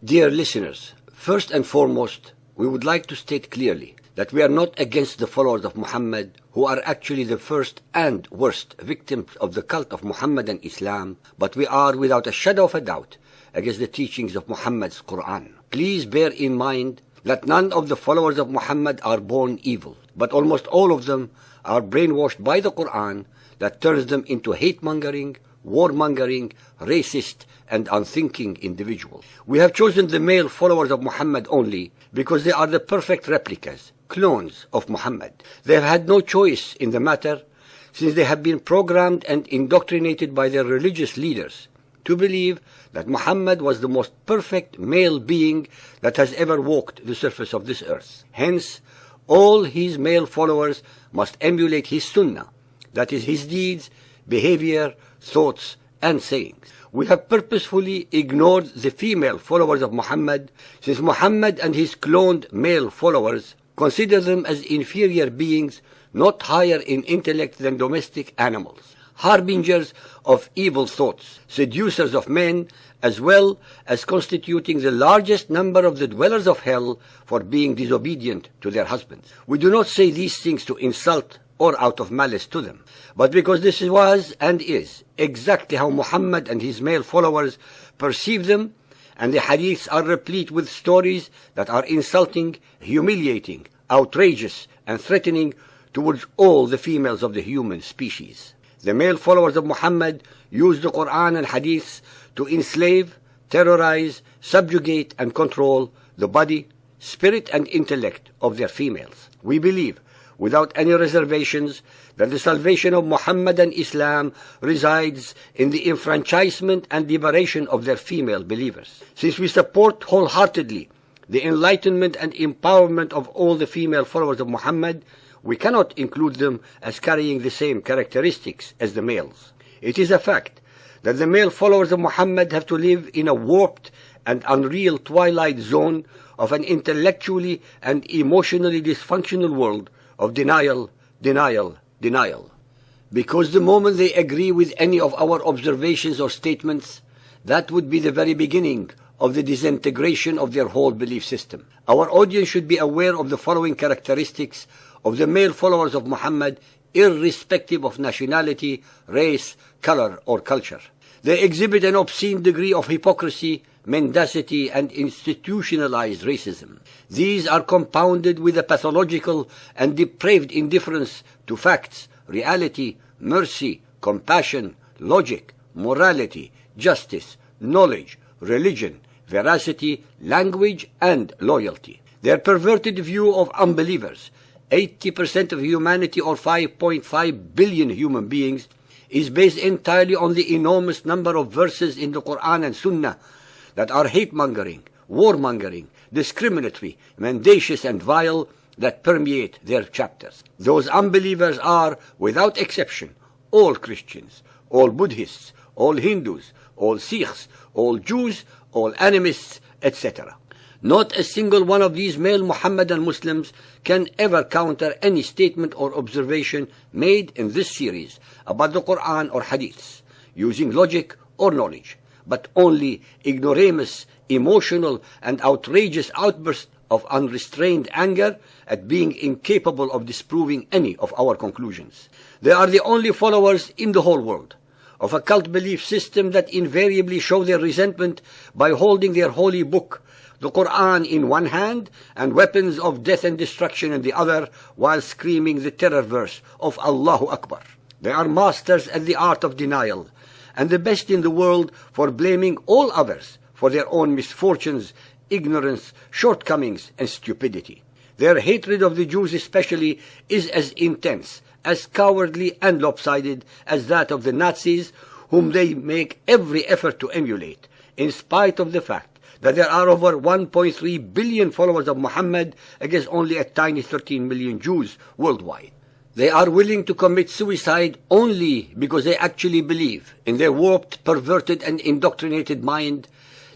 Dear listeners, first and foremost, we would like to state clearly that we are not against the followers of Muhammad, who are actually the first and worst victims of the cult of Muhammadan Islam, but we are, without a shadow of a doubt, against the teachings of Muhammad's Quran. Please bear in mind that none of the followers of Muhammad are born evil, but almost all of them are brainwashed by the Quran that turns them into hate-mongering, warmongering, racist, and unthinking individuals. We have chosen the male followers of Muhammad only because they are the perfect replicas, clones of Muhammad. They have had no choice in the matter, since they have been programmed and indoctrinated by their religious leaders to believe that Muhammad was the most perfect male being that has ever walked the surface of this earth. Hence, all his male followers must emulate his sunnah, that is, his deeds, behavior, thoughts, and sayings. We have purposefully ignored the female followers of Muhammad, since Muhammad and his cloned male followers consider them as inferior beings, not higher in intellect than domestic animals, harbingers of evil thoughts, seducers of men, as well as constituting the largest number of the dwellers of hell for being disobedient to their husbands. We do not say these things to insult or out of malice to them, but because this was and is exactly how Muhammad and his male followers perceive them, and the hadiths are replete with stories that are insulting, humiliating, outrageous, and threatening towards all the females of the human species. The male followers of Muhammad use the Quran and hadiths to enslave, terrorize, subjugate, and control the body, spirit, and intellect of their females. We believe, without any reservations, that the salvation of Muhammad and Islam resides in the enfranchisement and liberation of their female believers. Since we support wholeheartedly the enlightenment and empowerment of all the female followers of Muhammad, we cannot include them as carrying the same characteristics as the males. It is a fact that the male followers of Muhammad have to live in a warped and unreal twilight zone of an intellectually and emotionally dysfunctional world of denial, denial, denial. Because the moment they agree with any of our observations or statements, that would be the very beginning of the disintegration of their whole belief system. Our audience should be aware of the following characteristics of the male followers of Muhammad, irrespective of nationality, race, color, or culture. They exhibit an obscene degree of hypocrisy, mendacity, and institutionalized racism. These are compounded with a pathological and depraved indifference to facts, reality, mercy, compassion, logic, morality, justice, knowledge, religion, veracity, language, and loyalty. Their perverted view of unbelievers, 80% of humanity or 5.5 billion human beings, is based entirely on the enormous number of verses in the Quran and Sunnah that are hate-mongering, warmongering, discriminatory, mendacious, and vile, that permeate their chapters. Those unbelievers are, without exception, all Christians, all Buddhists, all Hindus, all Sikhs, all Jews, all animists, etc. Not a single one of these male Muhammadan Muslims can ever counter any statement or observation made in this series about the Quran or Hadiths, using logic or knowledge, but only ignoramus, emotional, and outrageous outbursts of unrestrained anger at being incapable of disproving any of our conclusions. They are the only followers in the whole world of a cult belief system that invariably show their resentment by holding their holy book, the Quran, in one hand and weapons of death and destruction in the other, while screaming the terror verse of Allahu Akbar. They are masters at the art of denial, and the best in the world for blaming all others for their own misfortunes, ignorance, shortcomings, and stupidity. Their hatred of the Jews especially is as intense, as cowardly and lopsided as that of the Nazis, whom they make every effort to emulate, in spite of the fact that there are over 1.3 billion followers of Muhammad against only a tiny 13 million Jews worldwide. They are willing to commit suicide only because they actually believe, in their warped, perverted, and indoctrinated mind,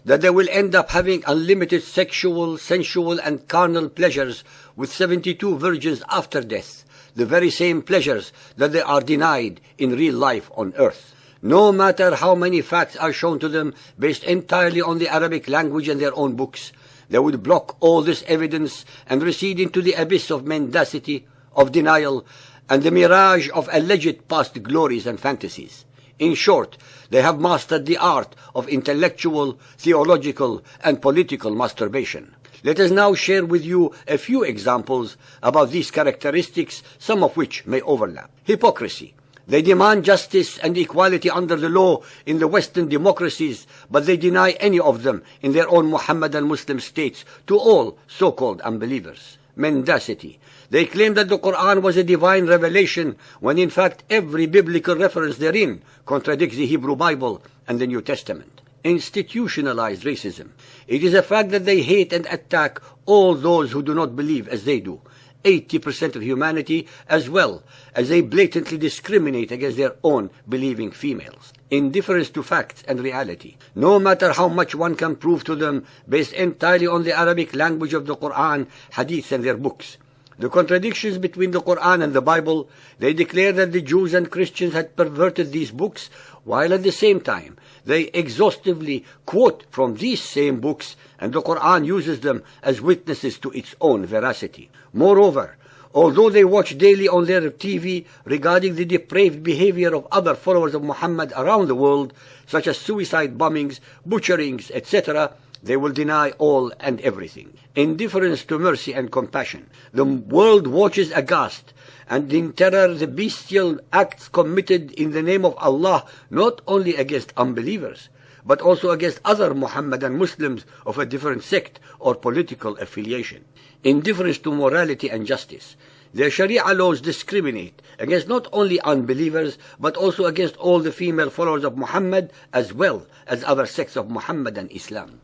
that they will end up having unlimited sexual, sensual, and carnal pleasures with 72 virgins after death, the very same pleasures that they are denied in real life on earth. No matter how many facts are shown to them based entirely on the Arabic language and their own books, they would block all this evidence and recede into the abyss of mendacity, of denial, and the mirage of alleged past glories and fantasies. In short, they have mastered the art of intellectual, theological, and political masturbation. Let us now share with you a few examples about these characteristics, some of which may overlap. Hypocrisy. They demand justice and equality under the law in the Western democracies, but they deny any of them in their own Mohammedan Muslim states to all so-called unbelievers. Mendacity. They claim that the Quran was a divine revelation, when in fact every biblical reference therein contradicts the Hebrew Bible and the New Testament. Institutionalized racism. It is a fact that they hate and attack all those who do not believe as they do. 80% of humanity, as well as they blatantly discriminate against their own believing females. Indifference to facts and reality. No matter how much one can prove to them based entirely on the Arabic language of the Quran, Hadith, and their books. The contradictions between the Quran and the Bible, they declare that the Jews and Christians had perverted these books, while at the same time they exhaustively quote from these same books, and the Quran uses them as witnesses to its own veracity. Moreover, although they watch daily on their TV regarding the depraved behavior of other followers of Muhammad around the world, such as suicide bombings, butcherings, etc., they will deny all and everything. Indifference to mercy and compassion. The world watches aghast and in terror the bestial acts committed in the name of Allah, not only against unbelievers, but also against other Muhammadan Muslims of a different sect or political affiliation. Indifference to morality and justice. Their Sharia laws discriminate against not only unbelievers, but also against all the female followers of Muhammad, as well as other sects of Muhammadan Islam.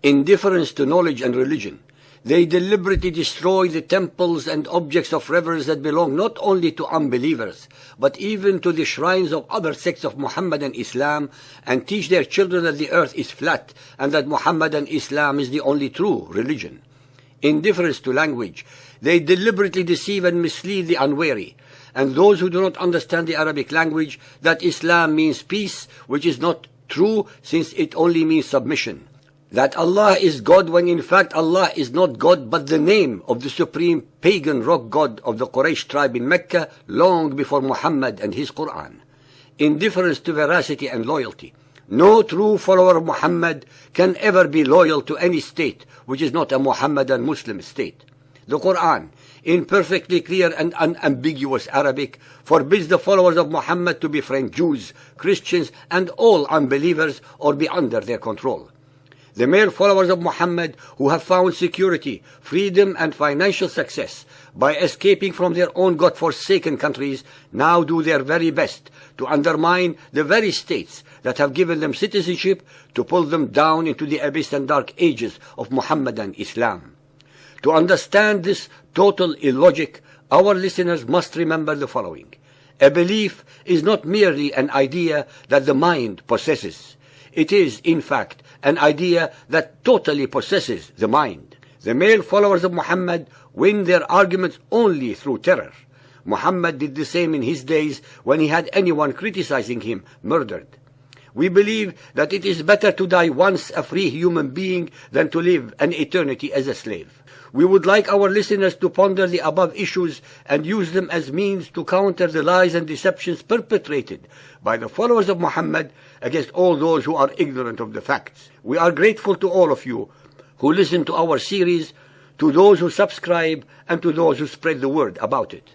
Indifference to knowledge and religion. They deliberately destroy the temples and objects of reverence that belong not only to unbelievers, but even to the shrines of other sects of Muhammadan Islam, and teach their children that the earth is flat and that Muhammadan Islam is the only true religion. Indifference to language. They deliberately deceive and mislead the unwary, and those who do not understand the Arabic language, that Islam means peace, which is not true, since it only means submission. That Allah is God, when in fact Allah is not God but the name of the supreme pagan rock god of the Quraysh tribe in Mecca long before Muhammad and his Quran. Indifference to veracity and loyalty. No true follower of Muhammad can ever be loyal to any state which is not a Muhammadan Muslim state. The Quran, in perfectly clear and unambiguous Arabic, forbids the followers of Muhammad to befriend Jews, Christians, and all unbelievers or be under their control. The male followers of Muhammad who have found security, freedom, and financial success by escaping from their own God-forsaken countries now do their very best to undermine the very states that have given them citizenship, to pull them down into the abyss and dark ages of Muhammadan Islam. To understand this total illogic, our listeners must remember the following. A belief is not merely an idea that the mind possesses. It is, in fact, an idea that totally possesses the mind. The male followers of Muhammad win their arguments only through terror. Muhammad did the same in his days when he had anyone criticizing him murdered. We believe that it is better to die once a free human being than to live an eternity as a slave. We would like our listeners to ponder the above issues and use them as means to counter the lies and deceptions perpetrated by the followers of Muhammad against all those who are ignorant of the facts. We are grateful to all of you who listen to our series, to those who subscribe, and to those who spread the word about it.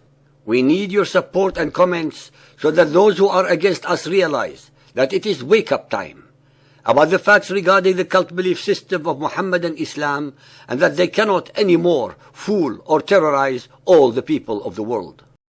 We need your support and comments so that those who are against us realize that it is wake-up time about the facts regarding the cult belief system of Muhammadan Islam, and that they cannot anymore fool or terrorize all the people of the world.